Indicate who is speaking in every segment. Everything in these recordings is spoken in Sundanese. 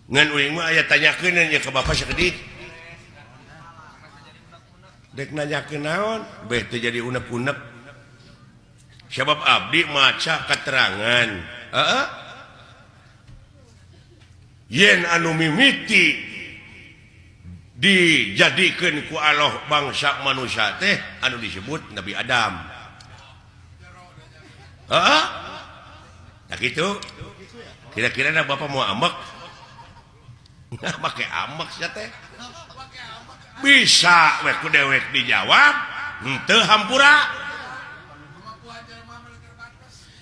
Speaker 1: ngan uing mah aya tanyakeun nya ka bapa sakedik dek nanyakeun naon beh teu jadi unek-unek sabab abdi maca keterangan heeh yen anu mimiti dijadikeun ku Allah bangsa manusia teh anu disebut Nabi Adam heeh tak gitu kira-kira bapak mau ambek pakai ambek sia teh bisa we ku dewek dijawab henteu hampura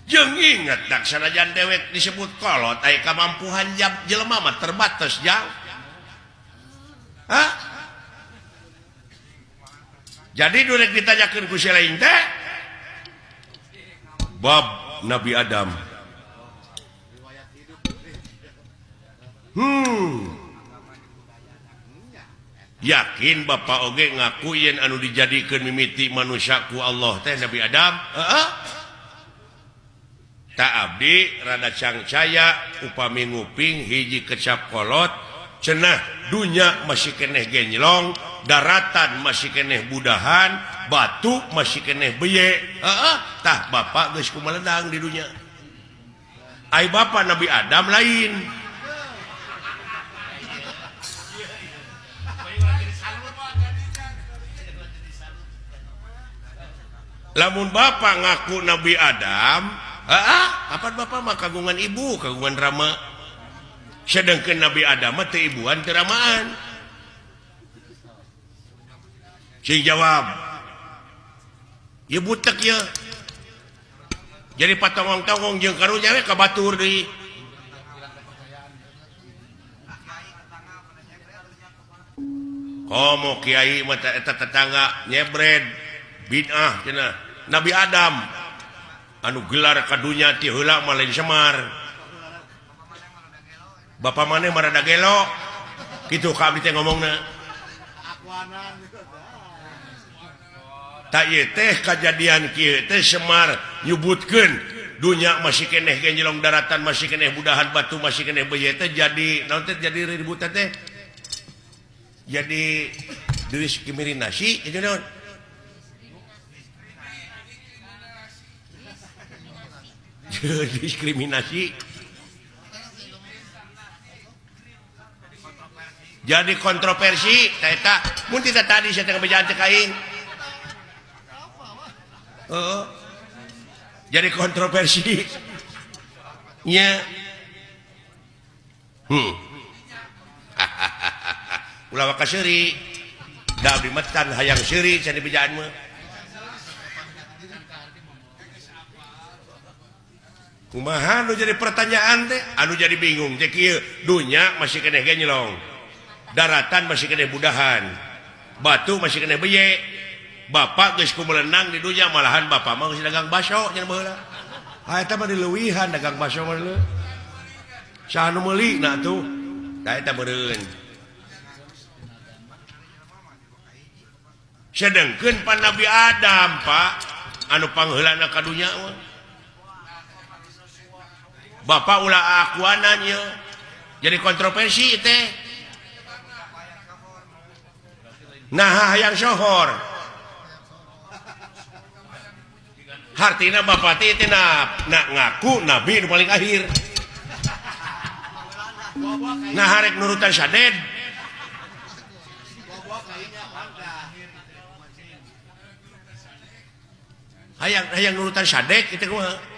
Speaker 1: jeung inget dak sanajan dewek disebut kolot aya kamampuan jelema mah terbatas jang hah jadi durek ditanyakeun ku si lain teh bab Nabi Adam yakin bapak oge ngaku yen anu dijadikeun mimiti manusia ku Allah teh Nabi Adam heeh tak abdi rada cangcaya upami nguping hiji kecap kolot cenah dunya masih keneh genjlong daratan masih keneh budahan batu masih keneh beye heeh tah bapak geus kumaledang di dunya ai bapak Nabi Adam lain lamun bapak ngaku Nabi Adam kapan bapak mah kagungan ibu kagungan rama sedangkan Nabi Adam mah teu ibuan teu ramaan sing jawab ieu butek ya jadi patongong-tongong jeung karunya we ka batur deui komo kiai mah eta tetangga nyebred bid'ah cenah Nabi Adam anu gelar kadunya ti heula mah lain Semar bapa maneh marada gelo kitu ka abdi teh ngomongna ta ieu teh kajadian kieu teh Semar nyebutkeun dunya masih keneh genjlong daratan masih keneh budahan batu masih keneh beye teh jadi naon teh jadi ribut teh jadi diskriminasi itu naon diskriminasi jadi kontroversi eta mun tidak tadi saya tengah bejaan teh kain jadi kontroversi nya ulah waka seuri da abdi metan hayang seuri can dibejaan mah kumaha anu jadi pertanyaan teh anu jadi bingung teh kieu dunya masih keneh genjlong daratan masih keneh budahan batu masih keneh beye bapak geus kumelenang di dunya malahan bapak mah geus dagang baso nya baheula eta mah dileuwihan dagang baso mah leuh saha nu meuli na tuh da eta meureun sedengkeun pan Nabi Adam Pak anu pangheulana ka dunya mah bapak ulah akuanan ya jadi kontroversi teh nah hayang sohor hartina bapak teh nak ngaku nabi nu paling akhir nah harek nurutan saded hayang nurutan sadek itu kumaha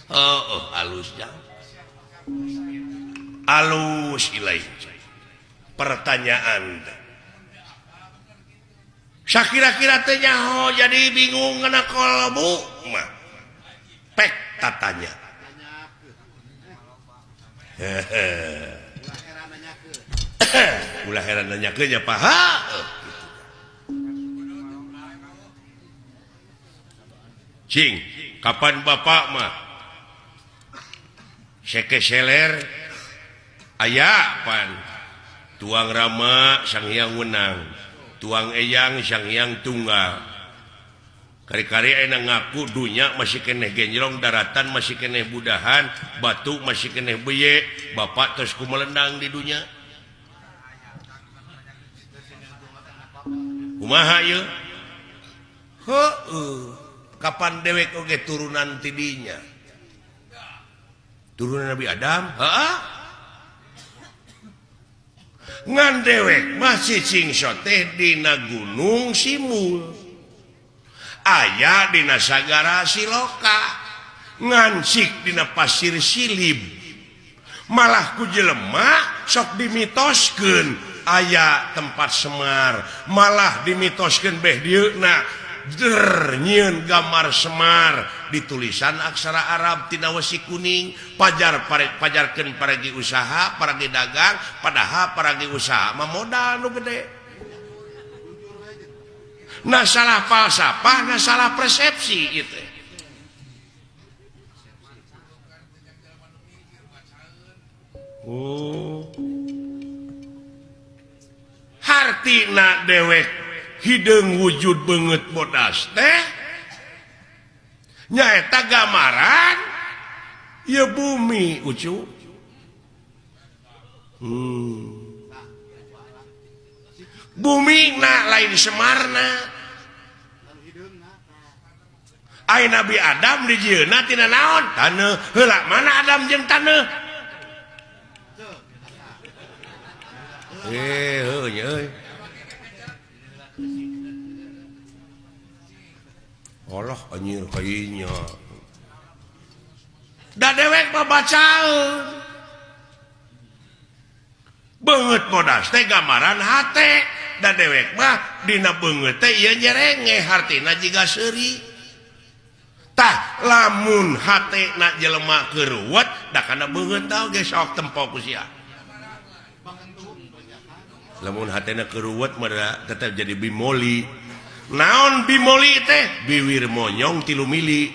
Speaker 1: halus ya halus ilaih pertanyaan sakira-kira teh nyaho jadi bingung ngana kolbu mah pek tatanya ulah heran nanyakeun nya paha cing kapan bapak mah seke seler aya pan tuang rama sang hyang wenang tuang eyang sang hyang tunggal kari-kari enak ngaku dunya masih keneh genjlong, daratan masih keneh budahan, batu masih keneh beye, bapak terus kumelendang di dunya. Kumaha ieu? Kapan dewek oge turunan tidinya? Turunan Nabi Adam? Heeh. Ngan dewek masih cingso teh dina gunung Simul. Aya dina sagara Siloka. Ngansik dina pasir Silib. Malah ku jelema sok dimitoskeun aya tempat Semar, malah dimitoskeun beh dieuna nyieun gambar Semar di tulisan aksara Arab tina wesi kuning, pajarkeun paragi usaha, paragi dagang, padahal paragi usaha mah modal nu gede. Nah salah falsafah, nah salah persepsi itu. Hartina dewek hideung wujud banget bodas teh nyaeta gambaran ya bumi ucu. Bumi na lain Semarna. Ai Nabi Adam dijieuna tina naon? Taneuh. Heula mana Adam jeung taneuh? Euy. Allah anjir kayaknya. Da dewek mah bacaeun. Beungeut bodas teh gambaran hate. Da dewek mah dina beungeut teh ieu nyerenge hartina jiga seuri. Tah lamun hatena jelema keuruwet da kana beungeut tah ge sok tempo ku sia. Lamun hatena keuruwet mah tetep jadi bimoli. Naon bimoli teh? Biwir monyong 3 mili.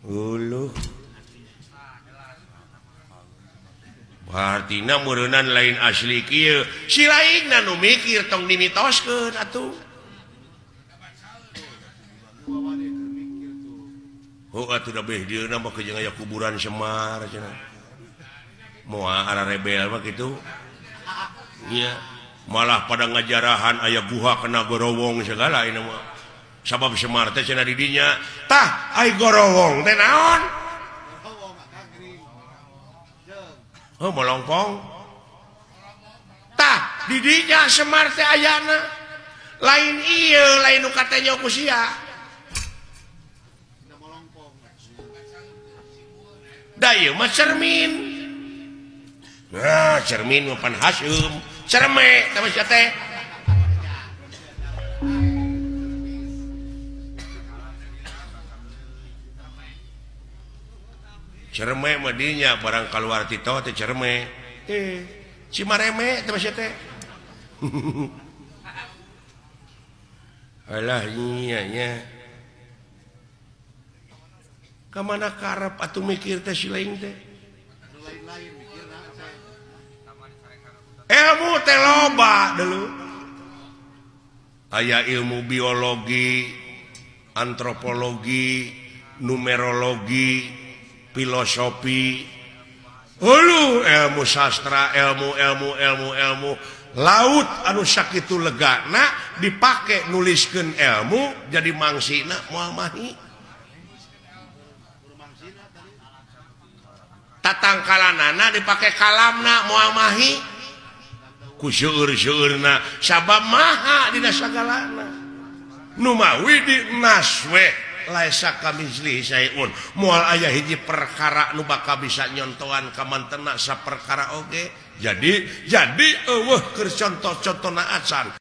Speaker 1: Uluh. Artina meureunnan lain asli kieu. Si lainna nu mikir tong dimitoskeun atuh. Atuh da beh dieuna mah jeung aya kuburan Semar cenah. Moal ara rebel mah kitu. Iya, malah pada ngajarahan aya guha kena gorowong segala ini mah. Sabab Semar teh cenah di dinya, tah ai gorowong teh naon? Oh, molongpong. Tah di dinya Semar teh ayana. Lain ieu, lain nu katanya ku sia. Daya mah cermin. Nah, cermin mah pan Hasyim. Cerme sama sia teh. Cerme mah dinya barang kaluar tito teh cerme. Cimareme sama sia teh. Alah nya nya. Kamana karep atuh mikir teh si lain teh. Ilmu teh loba dulu. Aya ilmu biologi, antropologi, numerologi, filosofi. Ilmu sastra, ilmu laut anu sakitu legana dipake nuliskeun ilmu jadi mangsina moal mahi. Tatangkalanana dipake kalamna moal mahi ku seueur-seueurna sabab maha dina sagalana nu mawi di naswe laisa kamizli sayun moal aya hiji perkara nu bakal bisa nyontohan ka mantena saperkara oge jadi eueuh keur contoh-contohna acan.